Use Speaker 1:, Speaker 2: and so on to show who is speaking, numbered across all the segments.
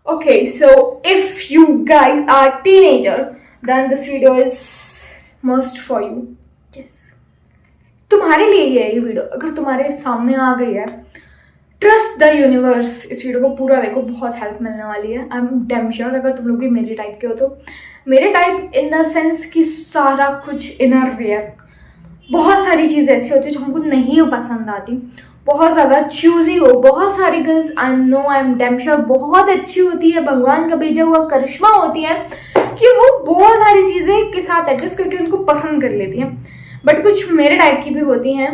Speaker 1: Okay, so if you guys are teenager, then this video is must for you. Yes. तुम्हारे लिए ही है ये video. अगर तुम्हारे सामने आ गई है, ट्रस्ट द यूनिवर्स, इस वीडियो को पूरा देखो, बहुत हेल्प मिलने वाली है. आई एम डैम श्योर अगर तुम लोग भी मेरे टाइप के हो तो. मेरे टाइप इन द सेंस कि सारा कुछ इनर वेयर, बहुत सारी चीज़ें ऐसी होती है जो हमको नहीं पसंद आती, बहुत ज़्यादा चूजी हो. बहुत सारी girls I know, I am damn sure बहुत अच्छी होती है, भगवान का भेजा हुआ करिश्मा होती है कि वो बहुत सारी चीज़ें के साथ एडजस्ट करके उनको पसंद कर लेती हैं. बट कुछ मेरे टाइप की भी होती हैं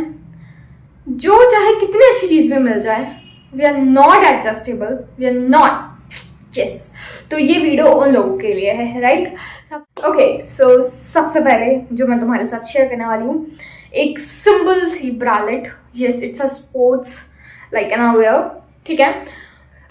Speaker 1: जो चाहे कितनी अच्छी चीज़ भी मिल जाए, we are not adjustable, we are not. Yes, तो ये वीडियो उन लोगों के लिए है, राइट? ओके, सो सबसे पहले जो मैं तुम्हारे साथ शेयर करने वाली हूँ, एक सिंपल सी bralette. Yes, it's a sports like an aware. ठीक है,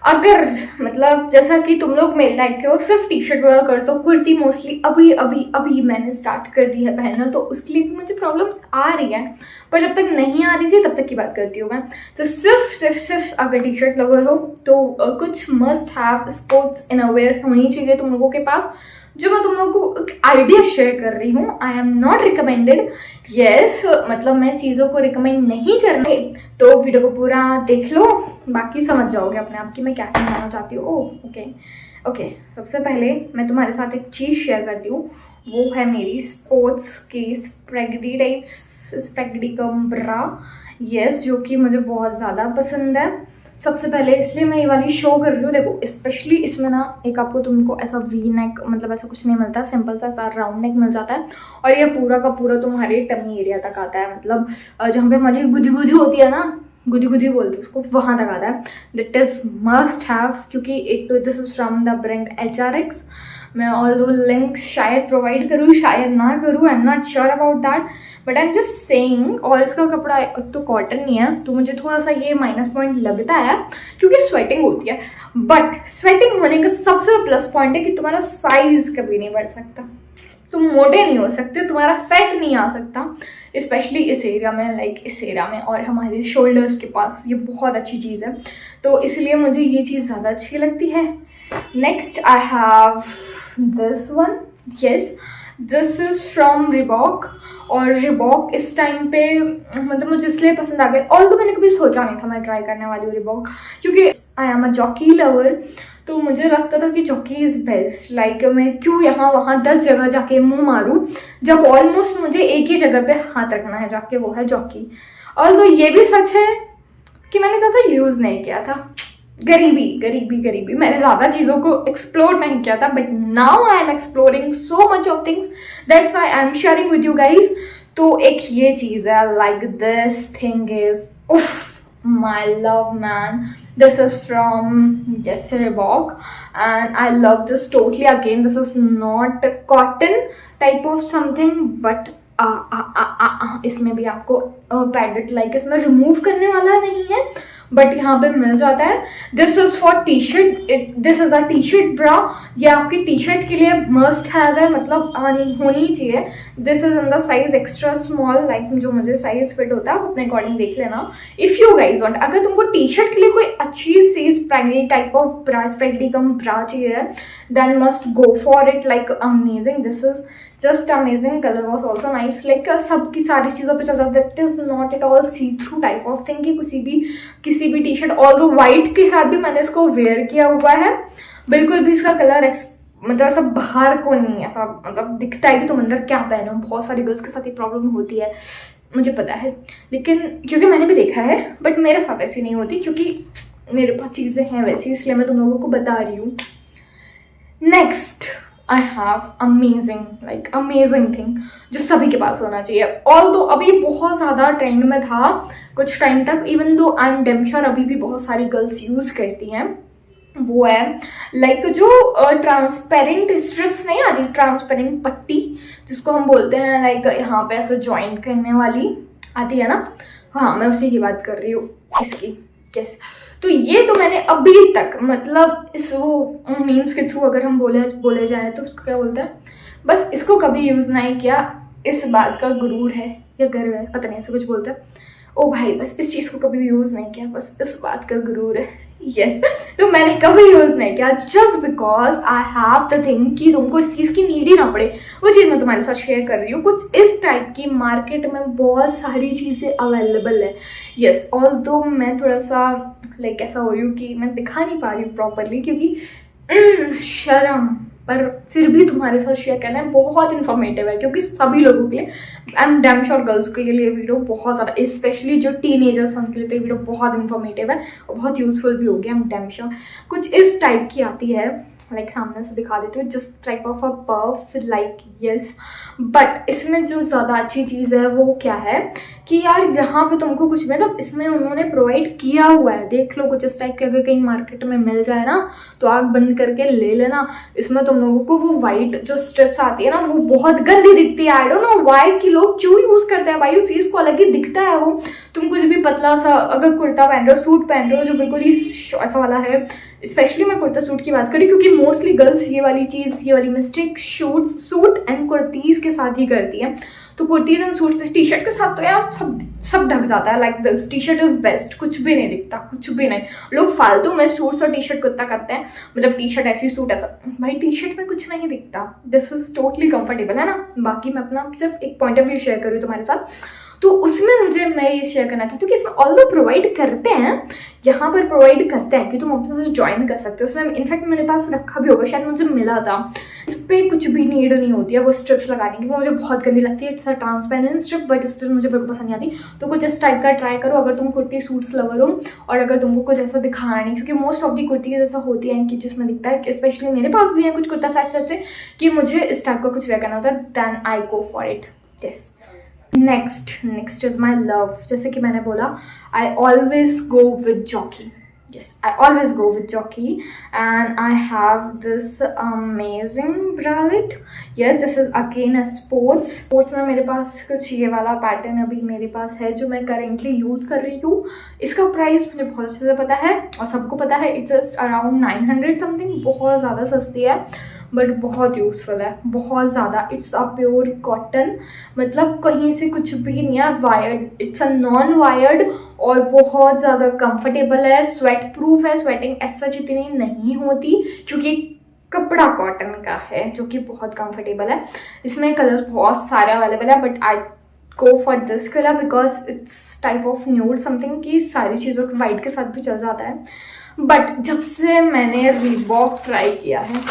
Speaker 1: अगर मतलब जैसा कि तुम लोग मेरे टाइप के हो, सिर्फ टी शर्ट वगैरह करते हो, कुर्ती मोस्टली अभी अभी अभी मैंने स्टार्ट कर दी है पहनना, तो उसके लिए भी मुझे प्रॉब्लम्स आ रही है. पर जब तक नहीं आ रही थी तब तक की बात करती हूँ मैं. तो सिर्फ अगर टी शर्ट लवर हो तो कुछ मस्ट हैव स्पोर्ट्स इनरवेयर होनी चाहिए तुम लोगों के पास, जो मैं तुम लोगों को आइडिया शेयर कर रही हूँ. I am not recommended. Yes, मतलब मैं चीज़ों को रिकमेंड नहीं करने, तो वीडियो को पूरा देख लो, बाकी समझ जाओगे अपने आप की मैं क्या समझाना चाहती हूँ. ओके, सबसे पहले मैं तुम्हारे साथ एक चीज़ शेयर करती हूँ. वो है मेरी स्पोर्ट्स की स्प्रैगडी कम ब्रा. यस, जो कि मुझे बहुत ज़्यादा पसंद है. सबसे पहले इसलिए मैं ये वाली शो कर रही हूँ. देखो, स्पेशली इसमें ना एक आपको तुमको ऐसा वी नेक, मतलब ऐसा कुछ नहीं मिलता, सिंपल सा ऐसा राउंड नेक मिल जाता है, और ये पूरा का पूरा तुम्हारे टमी एरिया तक आता है. मतलब जहाँ पे हमारी गुदी होती है ना, गुदी बोलते हैं उसको, वहाँ तक आता है. दैट इज मस्ट हैव, क्योंकि एक तो this is from the brand HRX. मैं ऑल दो लिंक्स शायद प्रोवाइड करूँ, शायद ना करूँ, I am not sure about that, but I am just saying. और इसका कपड़ा तो कॉटन नहीं है, तो मुझे थोड़ा सा ये माइनस पॉइंट लगता है क्योंकि स्वेटिंग होती है. बट स्वेटिंग होने का सबसे प्लस पॉइंट है कि तुम्हारा साइज कभी नहीं बढ़ सकता, तुम मोटे नहीं हो सकते, तुम्हारा फैट नहीं आ सकता, स्पेशली इस एरिया में, लाइक इस एरिया में और हमारे शोल्डर्स के पास. ये बहुत अच्छी चीज़ है, तो इसलिए मुझे ये चीज़ ज़्यादा अच्छी लगती है. Next I have this one. Yes, this is from Reebok. और रिबॉक इस टाइम पे मतलब मुझे इसलिए पसंद आ गया, ऑल्दो मैंने कभी सोचा नहीं था मैं ट्राई करने वाली हूँ रिबॉक, क्योंकि I am a jockey lover. तो मुझे लगता था कि जॉकी इज़ बेस्ट. लाइक मैं क्यों यहाँ वहाँ 10 जगह जाके मुंह मारूँ, जब ऑलमोस्ट मुझे एक ही जगह पे हाथ रखना है जाके, वो है जॉकी. ऑल्दो ये भी सच है कि मैंने ज़्यादा यूज़ नहीं किया था. गरीबी मैंने ज़्यादा चीज़ों को एक्सप्लोर नहीं किया था, but now I am exploring so much of things, that's why I am sharing with you guys. तो एक ये चीज़ है, लाइक दिस थिंग इज उफ my love, man. This is from Reebok and I love this totally. Again, this is not cotton type of something, but इसमें भी आपको padded, like इसमें remove करने वाला नहीं है, बट यहाँ पे मिल जाता है. This is for T shirt, this is a T shirt ब्रा. ये आपकी टी शर्ट के लिए मस्ट हैव है, मतलब होनी चाहिए. This is in the size extra small, like जो मुझे साइज फिट होता है आप अपने अकॉर्डिंग देख लेना. इफ यू गाइज वांट, अगर तुमको टी शर्ट के लिए कोई अच्छी सी स्प्रैगडी type of bra, स्प्रैगडी cum bra चाहिए, then must go for it. Like amazing, this is just amazing. Colour was also nice. Like सबकी सारी चीज़ों पे चलता है. That is not at all see through type of thing कि किसी भी टी शर्ट, ऑल्दो व्हाइट के साथ भी मैंने इसको वेयर किया हुआ है, बिल्कुल भी इसका कलर मतलब ऐसा बाहर को नहीं, ऐसा मतलब दिखता है कि तुम अंदर क्या पहने हो. बहुत सारी गर्ल्स के साथ ये प्रॉब्लम होती है, मुझे पता है, लेकिन क्योंकि मैंने भी देखा है, बट मेरे साथ ऐसी नहीं होती क्योंकि मेरे पास चीज़ें हैं वैसी, इसलिए मैं तुम लोगों को बता रही हूँ. Next I have amazing thing जो सभी के पास होना चाहिए. ऑल्दो अभी बहुत ज़्यादा ट्रेंड में था कुछ टाइम तक, even though I am damn sure अभी भी बहुत सारी गर्ल्स यूज़ करती हैं. वो है लाइक जो ट्रांसपेरेंट स्ट्रिप्स नहीं आती, ट्रांसपेरेंट पट्टी जिसको हम बोलते हैं, लाइक यहाँ पे ऐसे ज्वाइंट करने वाली आती है ना. हाँ, मैं उसी की बात कर रही हूँ, इसकी. यस, तो ये तो मैंने अभी तक, मतलब इस वो मीम्स के थ्रू अगर हम बोले जाए तो उसको क्या बोलते हैं, बस इसको कभी यूज़ नहीं किया. इस बात का गुरूर है या गर्व है, पता नहीं, ऐसे कुछ बोलते हैं. ओ भाई, बस इस चीज़ को कभी यूज़ नहीं किया, बस इस बात का गुरूर है. यस तो मैंने कभी यूज नहीं किया just because I have the thing कि तुमको इस चीज़ की नीड ही ना पड़े। वो चीज़ मैं तुम्हारे साथ शेयर कर रही हूँ। कुछ इस टाइप की मार्केट में बहुत सारी चीज़ें अवेलेबल है। यस ऑल्दो मैं थोड़ा सा लाइक ऐसा हो रही हूँ कि मैं दिखा नहीं पा रही हूँ प्रॉपरली क्योंकि शर्म, पर फिर भी तुम्हारे साथ शेयर करना है। बहुत इन्फॉर्मेटिव है क्योंकि सभी लोगों के लिए, I am damn sure girls के लिए वीडियो बहुत ज़्यादा, स्पेशली जो टीनेजर्स हैं उनके लिए तो वीडियो बहुत इन्फॉर्मेटिव है और बहुत यूजफुल भी होगी। आई एम डैम श्योर कुछ इस टाइप की आती है, लाइक सामने से दिखा देती हूँ, just type of a पर्फ like yes. But इसमें जो ज़्यादा अच्छी चीज़ है वो क्या है कि यार यहाँ पे तुमको कुछ मतलब इसमें उन्होंने प्रोवाइड किया हुआ है। देख लो कुछ इस टाइप के अगर कहीं मार्केट में मिल जाए ना तो आग बंद करके ले लेना। इसमें तुम लोगों को वो वाइट जो स्ट्रिप्स आती है ना वो बहुत गंदी दिखती है। आई डोंट नो व्हाई कि लोग क्यों यूज करते हैं भाई, उस चीज को अलग ही दिखता है वो। तुम कुछ भी पतला सा अगर कुर्ता पहन रहे हो, सूट पहन रहे हो जो बिल्कुल ही ऐसा वाला है, स्पेशली मैं कुर्ता सूट की बात करी क्योंकि मोस्टली गर्ल्स ये वाली चीज़, ये वाली मिस्टेक सूट एंड कुर्तीज़ के साथ ही करती है। तो kurtis and suit T shirt के साथ तो यार सब ढक जाता है। Like this T shirt is best, कुछ भी नहीं दिखता, कुछ भी नहीं। लोग फालतू में सूट्स और टी शर्ट कुत्ता करते हैं, मतलब टी शर्ट ऐसी सूट ऐसा, भाई टी शर्ट में कुछ नहीं दिखता। दिस इज टोटली कंफर्टेबल है ना। बाकी मैं अपना सिर्फ एक पॉइंट ऑफ व्यू शेयर करूँ तुम्हारे साथ, तो उसमें मुझे मैं ये शेयर करना चाहती हूँ कि इसमें ऑल्दो प्रोवाइड करते हैं, यहाँ पर प्रोवाइड करते हैं कि तुम अपने से ज्वाइन कर सकते हो। उसमें इनफैक्ट मेरे पास रखा भी होगा, शायद मुझे मिला था। इस पर कुछ भी नीड नहीं होती है वो स्ट्रिप्स लगाने की, वो मुझे बहुत गंदी लगती है। It's a transparent strip but still मुझे बिल्कुल पसंद नहीं आती। तो कुछ इस टाइप का ट्राई करो अगर तुम कुर्ती सूट्स लवर हो और अगर तुमको कुछ ऐसा दिखाना नहीं, क्योंकि मोस्ट ऑफ दी कुर्ती जैसा होती है कि जिसमें दिखता है, स्पेशली मेरे पास भी है कुछ कुर्ता सेट से कि मुझे इस टाइप का कुछ वेयर करना होता है, then I go for it. Yes next is my love. जैसे कि मैंने बोला I always go with Jockey. Yes, I always go with jockey and I have this amazing bralette. Yes, this is again a sports में मेरे पास कुछ ये वाला pattern अभी मेरे पास है जो मैं करेंटली यूज कर रही हूँ। इसका प्राइस मुझे बहुत अच्छे से पता है और सबको पता है, इट्स जस्ट अराउंड 900 समथिंग। बहुत ज़्यादा सस्ती है बट बहुत यूज़फुल है, बहुत ज़्यादा। इट्स अ प्योर कॉटन, मतलब कहीं से कुछ भी नहीं है wired, it's a non wired और बहुत ज़्यादा कंफर्टेबल है, स्वेट प्रूफ है। स्वेटिंग ऐसा जितनी नहीं होती क्योंकि कपड़ा कॉटन का है जो कि बहुत कंफर्टेबल है। इसमें कलर्स बहुत सारे अवेलेबल है but I go for this colour because it's type of nude something की सारी चीज़ों के वाइट के साथ भी चल जाता है। बट जब से मैंने रीबॉक ट्राई किया है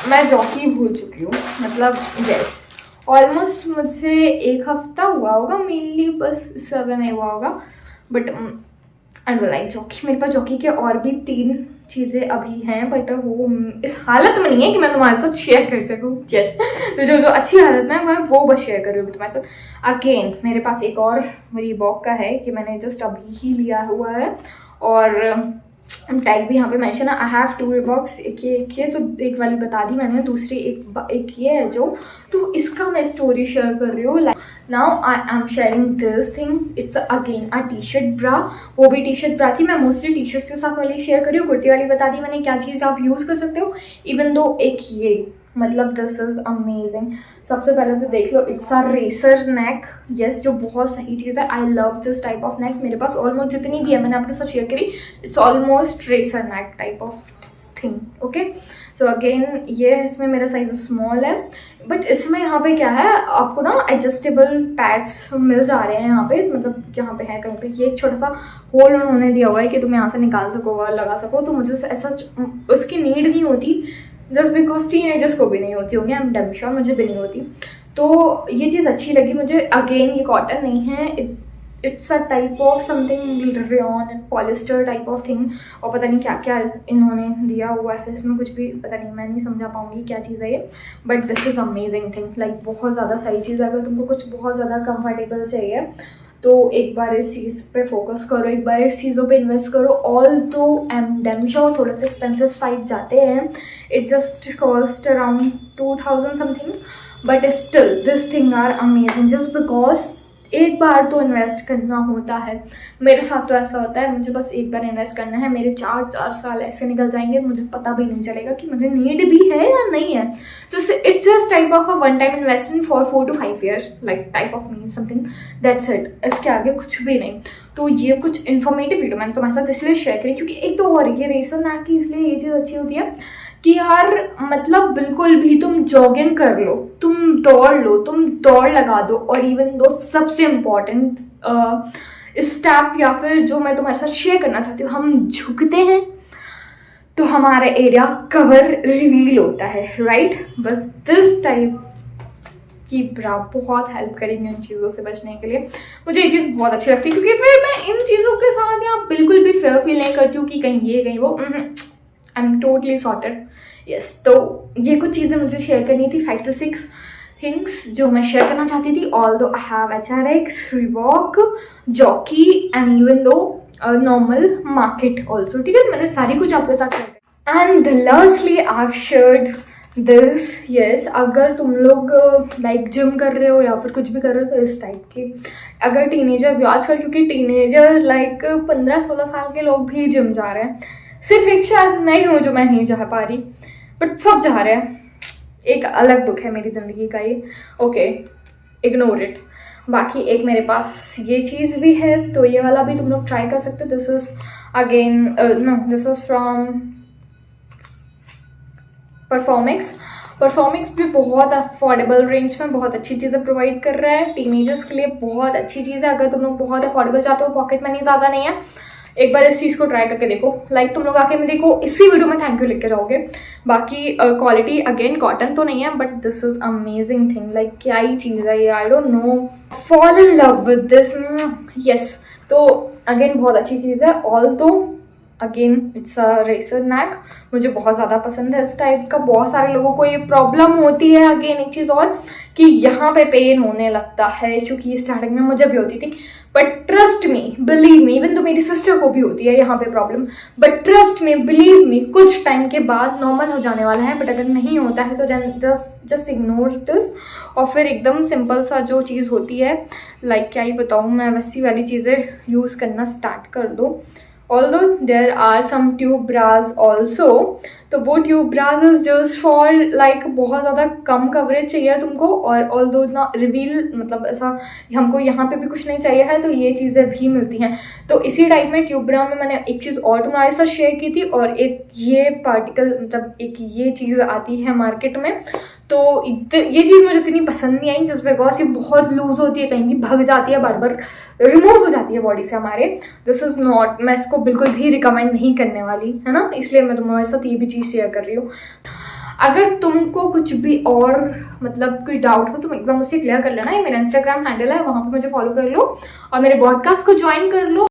Speaker 1: मैं जॉकी भूल चुकी हूँ, मतलब यस ऑलमोस्ट मुझे एक हफ्ता हुआ होगा मेनली, बस इससे ज़्यादा नहीं हुआ होगा। But I don't like jockey. मेरे पास जॉकी के और भी 3 चीज़ें अभी हैं बट वो इस हालत में नहीं है कि मैं तुम्हारे साथ शेयर कर सकूँ। यस तो जो अच्छी हालत में मैं वो बस शेयर कर रही हूँ तुम्हारे साथ। अगेन मेरे पास एक और रीबॉक का है कि मैंने जस्ट अभी ही लिया हुआ है और टैग भी यहाँ पे मेंशन है। आई हैव 2 रिबॉक्स, एक ये तो एक वाली बता दी मैंने, दूसरी एक ये है जो, तो इसका मैं स्टोरी शेयर कर रही हूँ। Now I am sharing this thing, it's again a T shirt ब्रा। वो भी टी शर्ट ब्रा थी, मैं मोस्टली टी शर्ट्स के साथ वाली शेयर कर रही हूँ। कुर्ती वाली बता दी मैंने क्या चीज़ आप यूज़ कर सकते हो। इवन दो एक ये, मतलब दिस इज अमेजिंग। सबसे पहले तो देख लो, it's a racer neck. Yes जो बहुत सही चीज़ है, I love this type of neck. मेरे पास ऑलमोस्ट जितनी भी है मैंने आपके साथ शेयर करी, it's almost racer neck type of thing. Okay so again ये इसमें मेरा साइज स्मॉल है बट इसमें यहाँ पे क्या है, आपको ना एडजस्टेबल पैड्स मिल जा रहे हैं यहाँ पे, मतलब यहाँ पे है कहीं पे ये एक छोटा सा होल उन्होंने दिया हुआ है कि तुम यहाँ से निकाल सको और लगा सको। तो मुझे ऐसा उसकी नीड नहीं होती, जस्ट बिकॉज टीनेजर्स को भी नहीं होती होंगी, आई एम डैम श्योर मुझे भी नहीं होती। तो ये चीज़ अच्छी लगी मुझे। अगेन ये कॉटन नहीं है, it's a type of something rayon polyester type of thing और पता नहीं क्या क्या इन्होंने दिया हुआ है इसमें, कुछ भी पता नहीं, मैं नहीं समझा पाऊंगी क्या चीज़ है ये। But this is amazing thing, like बहुत ज़्यादा सही चीज़ है। अगर तुमको कुछ बहुत ज़्यादा कंफर्टेबल चाहिए तो एक बार इस चीज़ पे फोकस करो, एक बार इस चीज़ों पे इन्वेस्ट करो। ऑल तो एम डैम श्योर थोड़े से एक्सपेंसिव साइड जाते हैं, it just cost around 2000 something but still this thing are amazing just because एक बार तो इन्वेस्ट करना होता है। मेरे साथ तो ऐसा होता है, मुझे बस एक बार इन्वेस्ट करना है, मेरे 4 साल ऐसे निकल जाएंगे, मुझे पता भी नहीं चलेगा कि मुझे नीड भी है या नहीं है। So it's just type of a one time investment for 4 to 5 years, like type of me something, that's it. इसके आगे कुछ भी नहीं। तो ये कुछ इन्फॉर्मेटिव वीडियो मैंने तुम्हारे साथ इसलिए शेयर करी क्योंकि एक तो और ये रीज़न है कि इसलिए ये चीज़ अच्छी होती है कि यार मतलब बिल्कुल भी तुम जॉगिंग कर लो, तुम दौड़ लो, तुम दौड़ लगा दो, और इवन दो सबसे इम्पॉर्टेंट स्टेप या फिर जो मैं तुम्हारे साथ शेयर करना चाहती हूँ, हम झुकते हैं तो हमारा एरिया कवर रिवील होता है, राइट। बस दिस टाइप की ब्रा बहुत हेल्प करेंगे उन चीज़ों से बचने के लिए। मुझे ये चीज़ बहुत अच्छी लगती है क्योंकि फिर मैं इन चीज़ों के साथ यहाँ बिल्कुल भी फेयर फील नहीं करती हूँ कि कहीं ये कहीं वो, I am totally sorted. Yes, तो ये कुछ चीज़ें मुझे शेयर करनी थी, 5 to 6 थिंग्स जो मैं शेयर करना चाहती थी। Although I have HRX, Reebok, Jockey and even though normal market also, ठीक है। मैंने सारी कुछ आपके साथ शेयर किया। And lastly I have shared this, yes, अगर तुम लोग लाइक जिम कर रहे हो या फिर कुछ भी कर रहे हो तो इस टाइप की, अगर टीनेजर भी आजकल, क्योंकि टीनेजर लाइक 15-16 साल के लोग भी जिम जा रहे हैं, सिर्फ एक शायद मैं ही हूँ जो मैं नहीं जा पा रही, बट सब जा रहे हैं। एक अलग दुख है मेरी ज़िंदगी का ये, ओके इग्नोर इट। बाकी एक मेरे पास ये चीज़ भी है, तो ये वाला भी तुम लोग ट्राई कर सकते हो। This is again no, this is from Performix भी बहुत अफोर्डेबल रेंज में बहुत अच्छी चीज़ें प्रोवाइड कर रहा है। टीनेजर्स के लिए बहुत अच्छी चीज़ है। अगर तुम लोग बहुत अफोर्डेबल चाहते हो, पॉकेट मनी ज़्यादा नहीं है, एक बार इस चीज़ को ट्राई करके देखो। लाइक तुम लोग आके मेरे को इसी वीडियो में थैंक यू लिख के जाओगे। बाकी क्वालिटी अगेन कॉटन तो नहीं है, but this is amazing thing. Like क्या ही चीज़ है ये, I don't know, fall in love with this. Yes, तो अगेन बहुत अच्छी चीज़ है। ऑल तो अगेन इट्स अ रेसर नेक, मुझे बहुत ज़्यादा पसंद है इस टाइप का। बहुत सारे लोगों को ये प्रॉब्लम होती है, अगेन एक चीज़ और कि यहाँ पे पेन होने लगता है, क्योंकि स्टार्टिंग में मुझे भी होती थी, but trust me, believe me, even तो मेरी सिस्टर को भी होती है यहाँ पे problem, but trust me, believe me, कुछ टाइम के बाद नॉर्मल हो जाने वाला है। बट अगर नहीं होता है तो जस्ट इग्नोर दिस, और फिर एकदम सिंपल सा जो चीज़ होती है, लाइक क्या ही बताऊँ मैं, वैसी वाली चीज़ें यूज़ करना स्टार्ट कर दो। Although there are some tube bras also, तो वो tube bras is just for like बहुत ज़्यादा कम कवरेज चाहिए तुमको, और ऑल्दो इतना रिवील मतलब ऐसा हमको यहाँ पे भी कुछ नहीं चाहिए है, तो ये चीज़ें भी मिलती हैं। तो इसी टाइप में ट्यूब ब्रा में मैंने एक चीज़ और तुम्हारे साथ शेयर की थी, और एक ये पार्टिकल मतलब एक ये चीज़ आती है मार्केट में, तो ये चीज़ मुझे इतनी पसंद नहीं आई, जस्ट बिकॉज ये बहुत लूज होती है, कहीं भी भग जाती है, बार बार रिमूव हो जाती है बॉडी से हमारे। दिस इज़ नॉट, मैं इसको बिल्कुल भी रिकमेंड नहीं करने वाली, है ना, इसलिए मैं तुम्हारे साथ ये भी चीज़ शेयर कर रही हूँ। अगर तुमको कुछ भी और मतलब कुछ डाउट हो तो एक बार मुझसे क्लियर कर लेना। ये मेरा इंस्टाग्राम हैंडल है, वहाँ पे मुझे फॉलो कर लो और मेरे पॉडकास्ट को ज्वाइन कर लो।